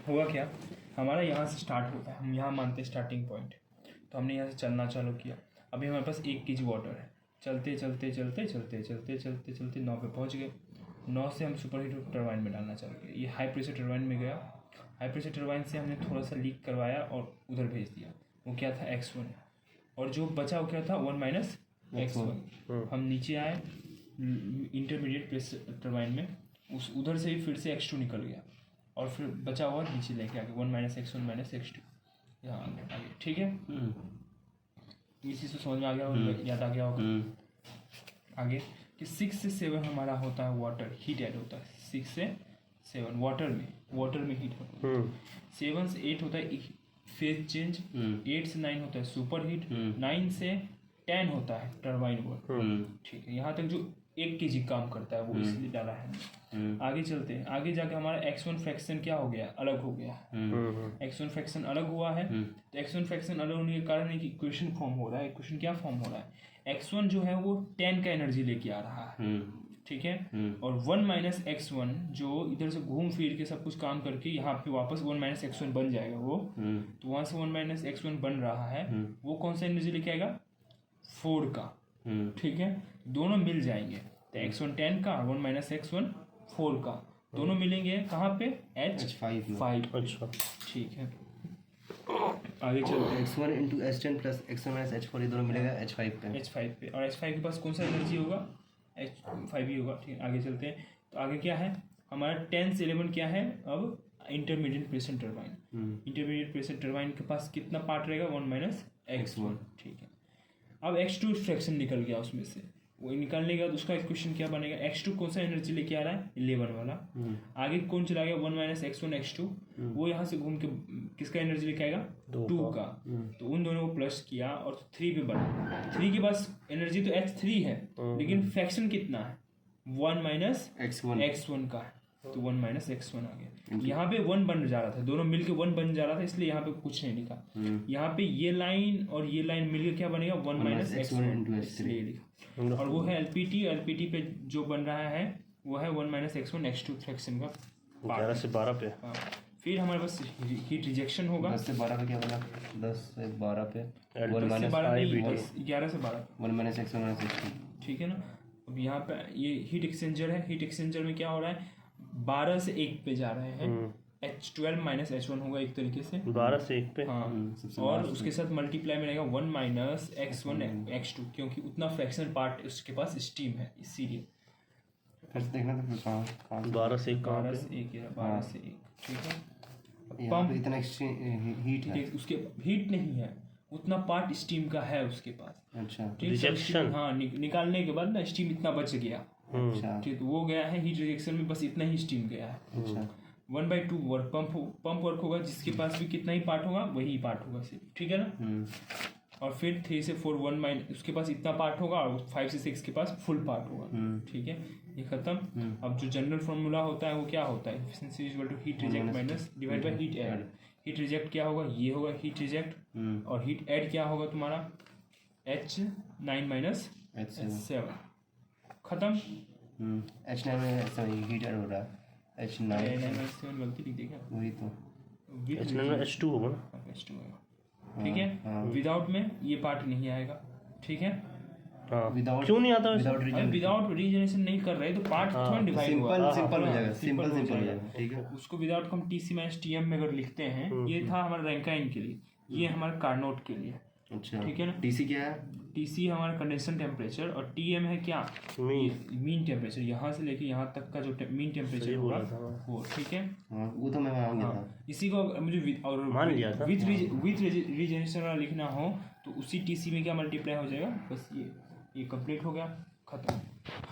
हुआ क्या, हमारा यहाँ से स्टार्ट होता है, हम यहाँ मानते हैं स्टार्टिंग पॉइंट, तो हमने यहाँ से चलना चालू किया। अभी हमारे पास 1 kg वाटर है, चलते चलते चलते चलते चलते चलते चलते 9 पे पहुँच गए। 9 से हम सुपर हीट टरबाइन में डालना चालू किया, ये हाई प्रेशर टरबाइन में गया। हाई प्रेशर टरबाइन से हमने थोड़ा सा लीक करवाया और उधर भेज दिया, वो क्या था x1, और जो बचा वो क्या था 1 - x1। हम नीचे आए इंटरमीडिएट प्रेशर टरबाइन में, उस उधर से ही फिर से x2 निकल गया और फिर बचा हुआ नीचे लेके आ गया 1 - x1 - x2 यहाँ आगे। ठीक है, इसी से समझ में आ गया और याद आ गया होगा। आगे कि 6 से 7 हमारा होता है वाटर, हीट ऐड होता है 6 से 7 वाटर में हीट होता है। 7 से 8 होता है फेज चेंज, 8 से 9 होता है सुपर हीट, 9 से 10 होता है टरबाइन वर्क। ठीक है, यहाँ तक जो 1 kg काम करता है वो इसलिए डाला है। आगे चलते हैं, आगे जाके हमारा x1 फ्रैक्शन क्या हो गया, अलग हो गया। x1 फ्रैक्शन अलग हुआ है, तो x1 फ्रैक्शन अलग होने के कारण एक इक्वेशन फॉर्म हो रहा है। इक्वेशन क्या फॉर्म हो रहा है, x1 जो है वो 10 का एनर्जी लेके आ रहा है। ठीक है, और 1 - x1 जो इधर से घूम फिर के सब कुछ काम करके यहाँ पे वापस 1 - x1 बन जाएगा वो। तो वहाँ से 1 - x1 बन रहा है, वो कौन सा एनर्जी लेके आएगा, 4 का। ठीक है, दोनों मिल जाएंगे, तो x1 10 का, 1 - x1 4 का, दोनों मिलेंगे कहाँ पे, H5। अच्छा, ठीक है, आगे चलते हैं। x1 × S10 + x1 - h4 ये दोनों मिलेगा H5 पे। H5 पे, और H5 के पास कौन सा एनर्जी होगा, H5 ही होगा। ठीक है, आगे चलते हैं। तो आगे क्या है हमारा 10 से 11 क्या है, अब intermediate pressure turbine. Intermediate pressure turbine के पास कितना पार्ट रहेगा, 1 - x1। ठीक है, अब x2 फ्रैक्शन निकल गया उसमें से, वो निकालने के बाद उसका इक्वेशन क्या बनेगा, x2 कौन सा एनर्जी लेके आ रहा है, 11 वाला। आगे कौन चला गया, 1 - x1 x2, वो यहाँ से घूम के किसका एनर्जी लेके आएगा, 2 का। तो उन दोनों को प्लस किया और 3 पे बढ़ा। 3 के पास एनर्जी तो H3 है, लेकिन फ्रैक्शन कितना है, 1 - x1 का है, तो 1 - x1 आ गया। यहाँ पे 1 बन जा रहा था, दोनों मिलके 1 बन जा रहा था, इसलिए यहाँ पे कुछ नहीं लिखा। यहाँ पे ये लाइन और ये लाइन मिलके क्या बनेगा, 1 - x1 इसलिए लिखा। और वो है एलपीटी पे जो बन रहा है वो है 1 - x1 x2 फ्रैक्शन का 11 से 12 पे। हाँ, फिर हमारे पास हीट रिजेक्शन होगा। 10 से 12 पे क्या बना, 10 से 12 पे 11 से 12 1 - x1 - x2। ठीक है ना। अब यहाँ पे ये हीट एक्सचेंजर है, हीट एक्सचेंजर में क्या हो रहा है, 12 से 1 पे जा रहे हैं, H12 - H1 होगा एक तरीके से 12 से 1 पे। हाँ, और उसके साथ मल्टीप्लाई में रहेगा 1 - x1 x2, क्योंकि उतना फ्रैक्शनल पार्ट उसके पास स्टीम है, इसीलिए। फिर से देखना तो फिर कहाँ 12 से 1 कहाँ 12 पे? से 1 या 12 से 1। ठीक है, यहाँ पे इतना हीट है। उसके हीट नहीं है, उतना पार्ट स्टीम का है उसके पास। अच्छा ठीक है, रिजेक्शन। हाँ, निकालने के बाद ना स्टीम इतना बच गया। अच्छा ठीक, तो वो गया है हीट रिजेक्शन में, बस इतना ही स्टीम गया है। अच्छा 1/2 वर्क पंप वर्क होगा, जिसके पास भी कितना ही पार्ट होगा वही पार्ट होगा सिर्फ। ठीक है ना। और फिर 3 से 4 1 उसके पास इतना पार्ट होगा, और 5 से 6 के पास फुल पार्ट होगा। ठीक है, ये खत्म। अब जो जनरल फॉर्मूला होता है वो क्या होता है, efficiency = heat reject minus divide by heat add. Heat reject क्या होगा, ये होगा हीट रिजेक्ट, और हीट ऐड क्या होगा तुम्हारा, H9 - H7। खत्म। H9 में सॉरी हीट ऐड हो रहा है, H9 H9 गलती लिख देगा, वही तो H9 में H2 होगा ना। H2 होगा। ठीक है, विदाउट में ये पार्ट नहीं आएगा। ठीक है, हाँ, विदाउट क्यों नहीं आता वैसे? विदाउट रीजनरेशन नहीं कर रहे तो पार्ट थोड़ा डिवाइड हुआ, सिंपल हो जाएगा, सिंपल हो जाएगा। ठीक है, उसको विदाउट हम TC - TM में अगर लिखते हैं, ये था हमारा रैंकाइन के लिए, ये हमारा कार्नोट के लिए। अच्छा ठीक है ना। TC क्या है, TC हमारा कंडेंसर टेम्परेचर, और TM है क्या, मीन टेम्परेचर, यहाँ से लेके यहाँ तक का जो मीन टेम्परेचर होगा वो। ठीक है, वो तो मैं मान गया था। इसी को मुझे और मान लिया था। विथ रीजनरेशन वाला लिखना हो तो उसी TC में क्या मल्टीप्लाई हो जाएगा, बस ये कंप्लीट हो गया, खत्म।